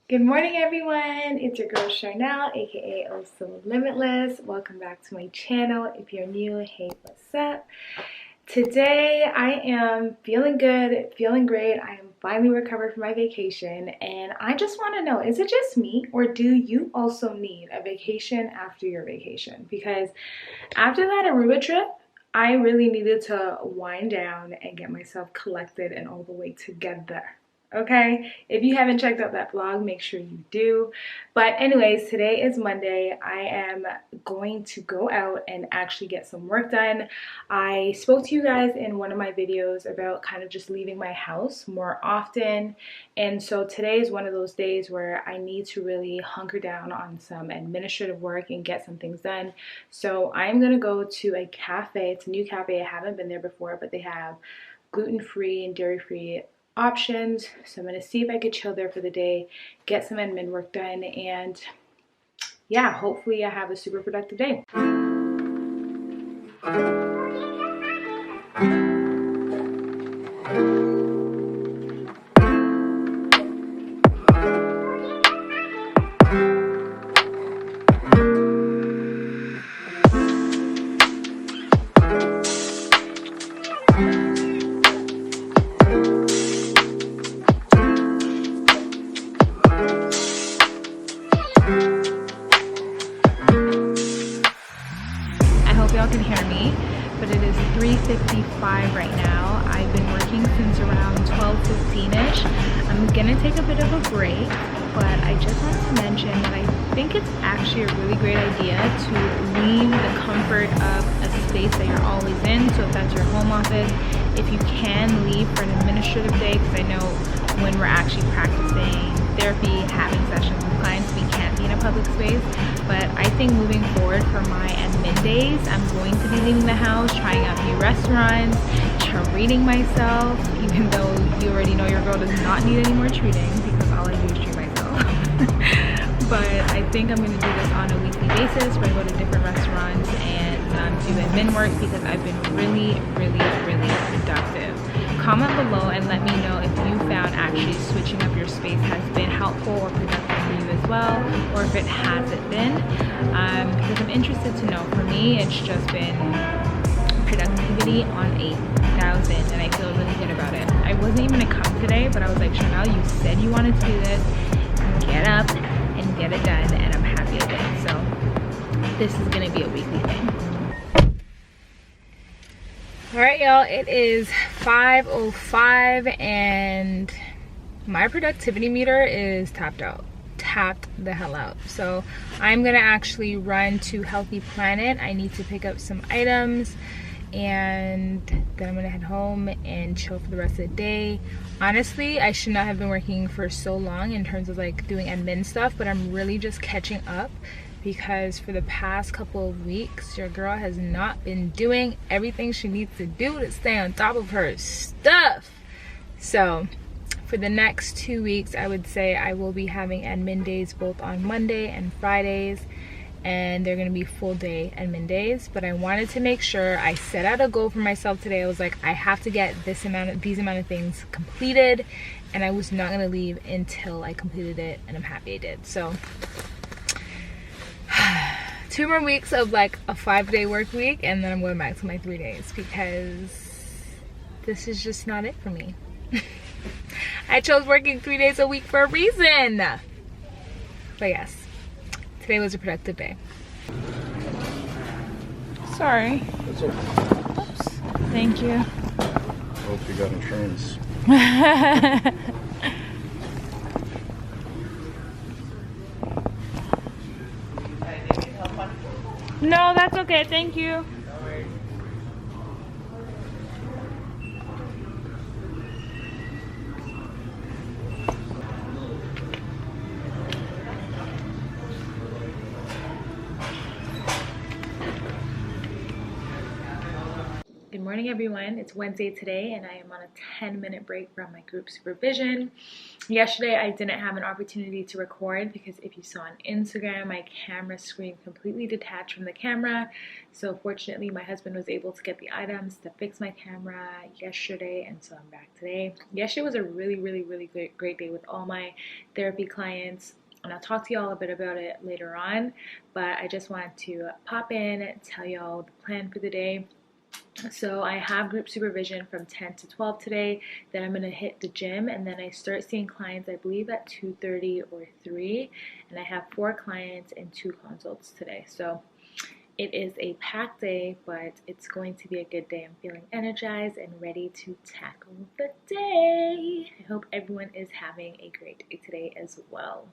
Good morning, everyone. It's your girl Charnel, aka ohsolimitless. Welcome back to my channel. If you're new, hey, what's up? Today I am feeling good, feeling great. I am finally recovered from my vacation, and I just want to know, is it just me, or do you also need a vacation after your vacation? Because after that Aruba trip, I really needed to wind down and get myself collected and all the way together. Okay, if you haven't checked out that vlog, make sure you do. But anyways, today is Monday. I am going to go out and actually get some work done. I spoke to you guys in one of my videos about kind of just leaving my house more often, and so today is one of those days where I need to really hunker down on some administrative work and get some things done. So I'm gonna go to a cafe. It's a new cafe. I haven't been there before, but they have gluten-free and dairy-free options. So I'm going to see if I could chill there for the day, get some admin work done, and yeah, hopefully I have a super productive day. Y'all can hear me, but it is 3:55 right now. I've been working since around 12:15ish. I'm gonna take a bit of a break, but I just wanted to mention that I think it's actually a really great idea to leave the comfort of a space that you're always in. So if that's your home office, if you can leave for an administrative day, because I know when we're actually practicing therapy, having sessions with clients, we can't be in a public space. But I think moving forward for my admin days, I'm going to be leaving the house, trying out new restaurants, treating myself, even though you already know your girl does not need any more treating because all I do is treat myself. But I think I'm going to do this on a weekly basis where I go to different restaurants and do admin work because I've been really productive. Comment below and let me know if you found actually switching up your space has been helpful or productive for you as well, or if it hasn't been, because I'm interested to know. For me, it's just been productivity on 8,000, and I feel really good about it. I wasn't even gonna come today, but I was like, Chanel, you said you wanted to do this, get up and get it done, and I'm happy I did. So this is gonna be a weekly thing. All right, y'all, it is 5:05 and my productivity meter is tapped the hell out. So I'm gonna actually run to Healthy Planet. I need to pick up some items, and then I'm gonna head home and chill for the rest of the day. Honestly, I should not have been working for so long in terms of like doing admin stuff, but I'm really just catching up because for the past couple of weeks, your girl has not been doing everything she needs to do to stay on top of her stuff. So for the next 2 weeks, I would say I will be having admin days both on Monday and Fridays, and they're gonna be full day admin days. But I wanted to make sure I set out a goal for myself today. I was like, I have to get these amount of things completed, and I was not gonna leave until I completed it, and I'm happy I did. So 2 more weeks of like a 5-day work week, and then I'm going back to my 3 days because this is just not it for me. I chose working 3 days a week for a reason. But yes, today was a productive day. Sorry. That's okay. Oops. Thank you. I hope you got insurance. No, that's okay. Thank you. Good morning, everyone. It's Wednesday today, and I am on a 10-minute break from my group supervision. Yesterday, I didn't have an opportunity to record because if you saw on Instagram, my camera screen completely detached from the camera. So fortunately, my husband was able to get the items to fix my camera yesterday, and so I'm back today. Yesterday was a really great day with all my therapy clients. And I'll talk to y'all a bit about it later on, but I just wanted to pop in and tell y'all the plan for the day. So I have group supervision from 10 to 12 today, then I'm going to hit the gym, and then I start seeing clients I believe at 2:30 or 3, and I have 4 clients and 2 consults today. So it is a packed day, but it's going to be a good day. I'm feeling energized and ready to tackle the day. I hope everyone is having a great day today as well.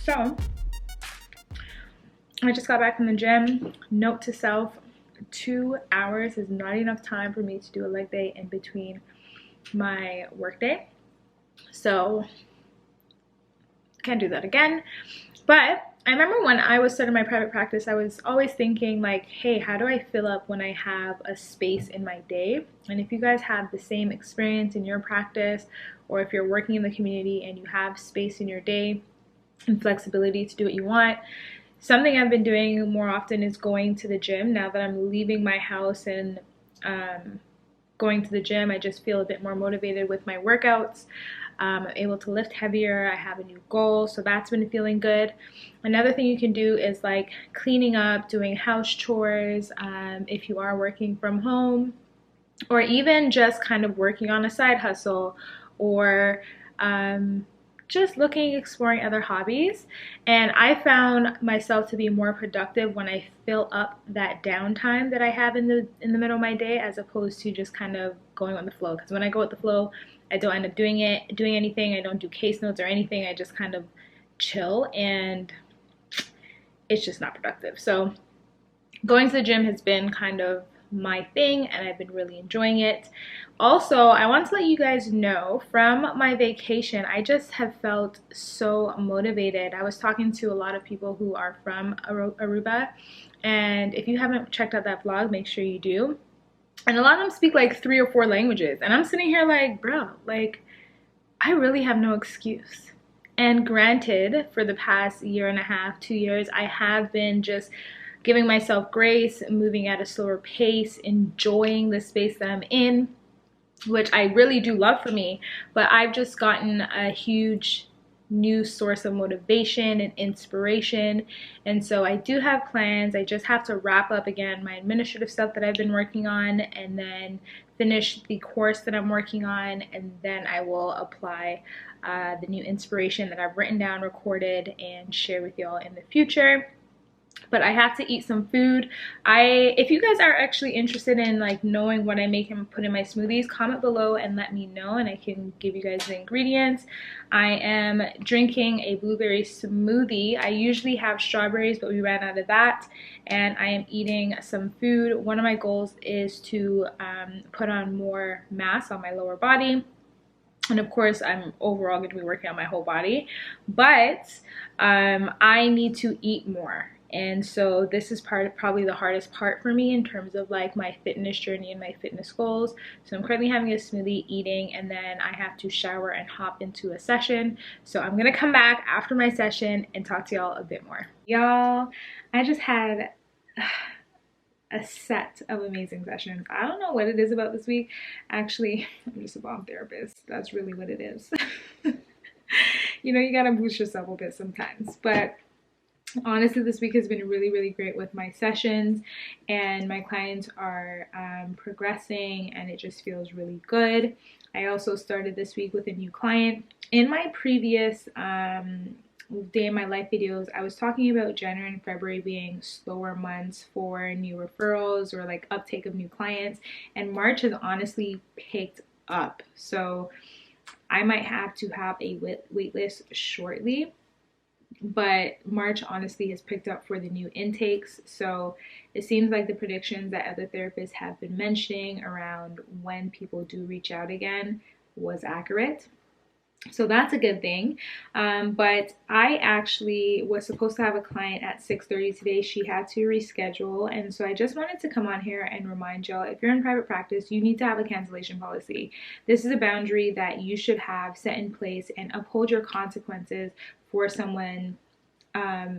So, I just got back from the gym. Note to self, 2 hours is not enough time for me to do a leg day in between my work day. So, can't do that again. But I remember when I was starting my private practice, I was always thinking like, hey, how do I fill up when I have a space in my day? And if you guys have the same experience in your practice, or if you're working in the community and you have space in your day, and flexibility to do what you want. Something I've been doing more often is going to the gym. Now that I'm leaving my house and going to the gym, I just feel a bit more motivated with my workouts. I'm able to lift heavier. I have a new goal, so that's been feeling good. Another thing you can do is like cleaning up, doing house chores, if you are working from home, or even just kind of working on a side hustle, or just exploring other hobbies. And I found myself to be more productive when I fill up that downtime that I have in the middle of my day, as opposed to just kind of going on the flow. Because when I go with the flow, I don't end up doing anything. I don't do case notes or anything. I just kind of chill, and it's just not productive. So going to the gym has been kind of my thing, and I've been really enjoying it. Also, I want to let you guys know from my vacation, I just have felt so motivated. I was talking to a lot of people who are from Aruba, and if you haven't checked out that vlog, make sure you do. And a lot of them speak like 3 or 4 languages, and I'm sitting here like, bro, like I really have no excuse. And granted, for the past 1.5 years, 2 years, I have been just giving myself grace, moving at a slower pace, enjoying the space that I'm in, which I really do love for me. But I've just gotten a huge new source of motivation and inspiration, and so I do have plans. I just have to wrap up again my administrative stuff that I've been working on, and then finish the course that I'm working on, and then I will apply the new inspiration that I've written down, recorded, and share with y'all in the future. but I have to eat some food. If you guys are actually interested in like knowing what I make and put in my smoothies, comment below and let me know and I can give you guys the ingredients. I am drinking a blueberry smoothie. I usually have strawberries, but we ran out of that. And I am eating some food. One of my goals is to put on more mass on my lower body. And of course, I'm overall going to be working on my whole body, but I need to eat more. And so this is probably the hardest part for me in terms of like my fitness journey and my fitness goals. So I'm currently having a smoothie, eating, and then I have to shower and hop into a session. So I'm going to come back after my session and talk to y'all a bit more. Y'all, I just had a set of amazing sessions. I don't know what it is about this week. Actually, I'm just a bomb therapist. That's really what it is. You know, you gotta boost yourself a bit sometimes. But honestly, this week has been really, really great with my sessions, and my clients are progressing, and it just feels really good. I also started this week with a new client. In my previous day in my life videos, I was talking about January and February being slower months for new referrals or like uptake of new clients, and March has honestly picked up. So I might have to have a wait list shortly, but March honestly has picked up for the new intakes. So it seems like the predictions that other therapists have been mentioning around when people do reach out again was accurate. So that's a good thing. But I actually was supposed to have a client at 6:30 today. She had to reschedule. And so I just wanted to come on here and remind y'all, if you're in private practice, you need to have a cancellation policy. This is a boundary that you should have set in place and uphold your consequences for someone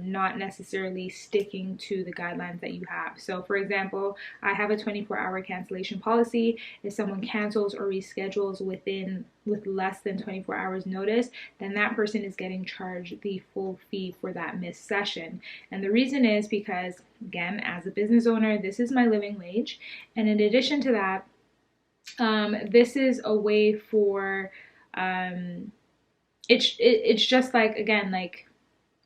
not necessarily sticking to the guidelines that you have. So for example, I have a 24-hour cancellation policy. If someone cancels or reschedules with less than 24 hours notice, then that person is getting charged the full fee for that missed session. And the reason is because, again, as a business owner, this is my living wage. And in addition to that, this is a way for it's just like, again, like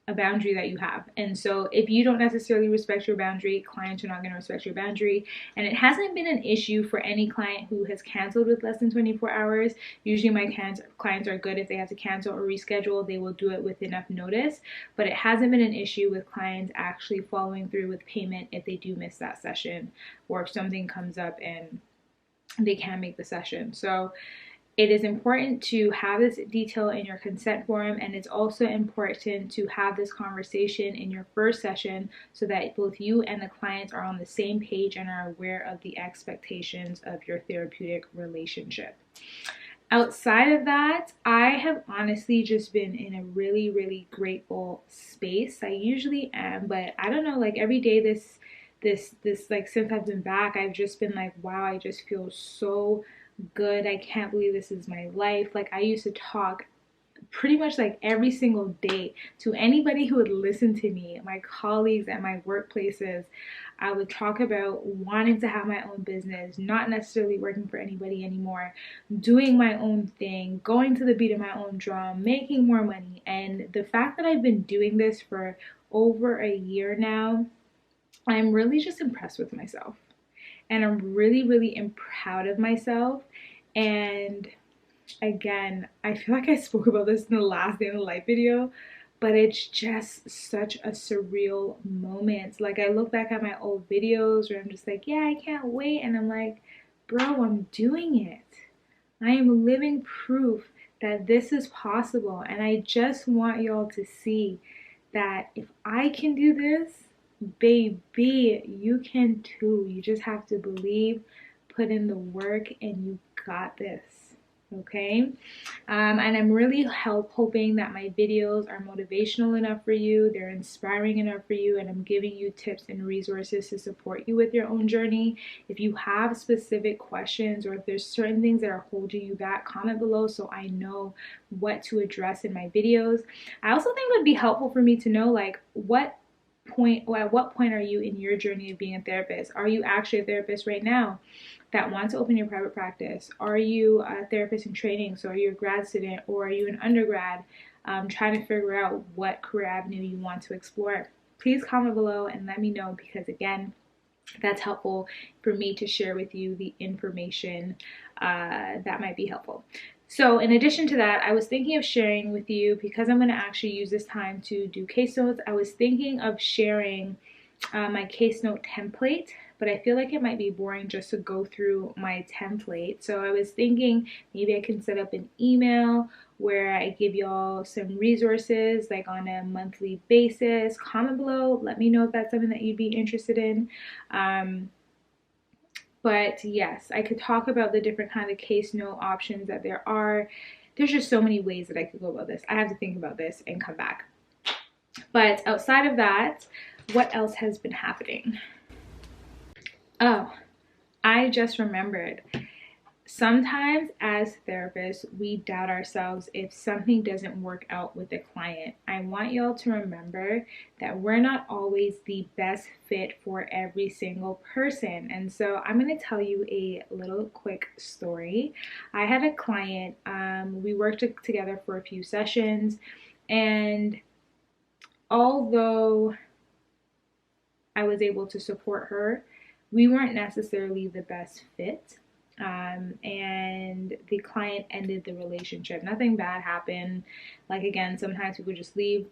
a boundary that you have. And so if you don't necessarily respect your boundary, clients are not going to respect your boundary. And it hasn't been an issue for any client who has canceled with less than 24 hours. Usually my clients are good. If they have to cancel or reschedule, they will do it with enough notice. But it hasn't been an issue with clients actually following through with payment if they do miss that session, or if something comes up and they can't make the session. So it is important to have this detail in your consent form, and it's also important to have this conversation in your first session so that both you and the clients are on the same page and are aware of the expectations of your therapeutic relationship. Outside of that, I have honestly just been in a really, really grateful space. I usually am, but I don't know, like every day this like since I've been back, I've just been like, wow, I just feel so good. I can't believe this is my life. Like I used to talk pretty much like every single day to anybody who would listen to me, my colleagues at my workplaces. I would talk about wanting to have my own business, not necessarily working for anybody anymore, doing my own thing, going to the beat of my own drum, making more money. And the fact that I've been doing this for over a year now, I'm really just impressed with myself. And I'm really, really proud of myself. And again, I feel like I spoke about this in the last day in the life video, but it's just such a surreal moment. Like I look back at my old videos where I'm just like, yeah, I can't wait. And I'm like, bro, I'm doing it. I am living proof that this is possible. And I just want y'all to see that if I can do this, baby, you can too. You just have to believe, put in the work, and you got this. Okay, and I'm really hoping that my videos are motivational enough for you, they're inspiring enough for you, and I'm giving you tips and resources to support you with your own journey. If you have specific questions, or if there's certain things that are holding you back, comment below so I know what to address in my videos. I also think it would be helpful for me to know, like, at what point are you in your journey of being a therapist? Are you actually a therapist right now that wants to open your private practice? Are you a therapist in training? So are you a grad student, or are you an undergrad trying to figure out what career avenue you want to explore? please comment below and let me know, because again, that's helpful for me to share with you the information that might be helpful. So in addition to that, I was thinking of sharing with you, because I'm going to actually use this time to do case notes, I was thinking of sharing my case note template, but I feel like it might be boring just to go through my template. So I was thinking maybe I can set up an email where I give y'all some resources like on a monthly basis. Comment below, let me know if that's something that you'd be interested in. But yes, I could talk about the different kind of case note options that there are. There's just so many ways that I could go about this. I have to think about this and come back. But outside of that, what else has been happening? Oh, I just remembered. Sometimes as therapists, we doubt ourselves if something doesn't work out with a client. I want y'all to remember that we're not always the best fit for every single person. And so I'm going to tell you a little quick story. I had a client, we worked together for a few sessions, and although I was able to support her, we weren't necessarily the best fit. And the client ended the relationship. Nothing bad happened. Like, again, sometimes people just leave.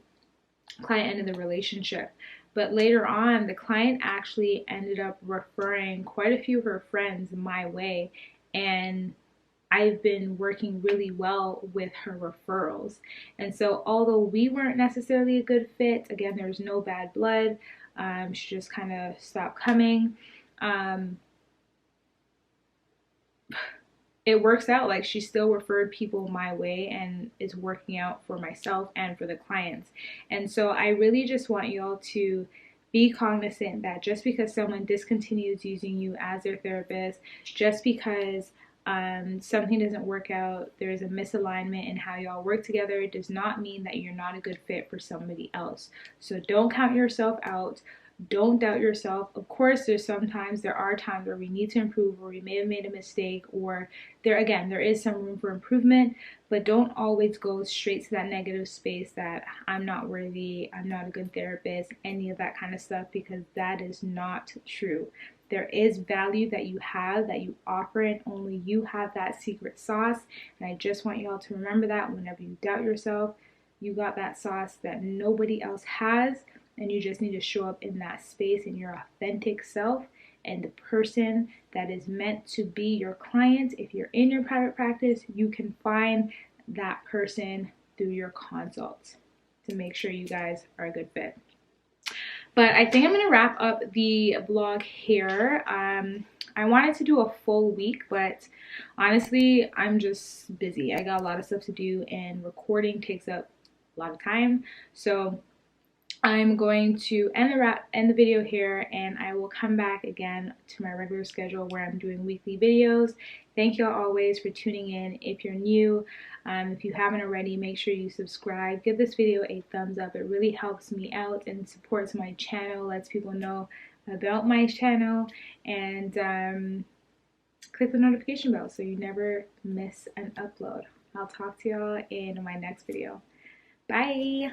Client ended the relationship. But later on, the client actually ended up referring quite a few of her friends my way. And I've been working really well with her referrals. And so although we weren't necessarily a good fit, again, there's no bad blood. She just kind of stopped coming. It works out. Like, she still referred people my way and is working out for myself and for the clients. And so I really just want you all to be cognizant that just because someone discontinues using you as their therapist, just because something doesn't work out, there's a misalignment in how y'all work together, it does not mean that you're not a good fit for somebody else. So don't count yourself out. Don't doubt yourself. Of course, there are times where we need to improve, or we may have made a mistake, or there is some room for improvement, but don't always go straight to that negative space that I'm not worthy, I'm not a good therapist, any of that kind of stuff, because that is not true. There is value that you have, that you offer, and only you have that secret sauce. And I just want you all to remember that whenever you doubt yourself, you got that sauce that nobody else has. And you just need to show up in that space in your authentic self, and the person that is meant to be your client. If you're in your private practice, you can find that person through your consults to make sure you guys are a good fit. But I think I'm going to wrap up the vlog here. I wanted to do a full week, but honestly, I'm just busy. I got a lot of stuff to do, and recording takes up a lot of time. So I'm going to end the video here, and I will come back again to my regular schedule where I'm doing weekly videos. Thank you all always for tuning in. If you're new, if you haven't already, make sure you subscribe. Give this video a thumbs up. It really helps me out and supports my channel, lets people know about my channel, and click the notification bell so you never miss an upload. I'll talk to y'all in my next video. Bye!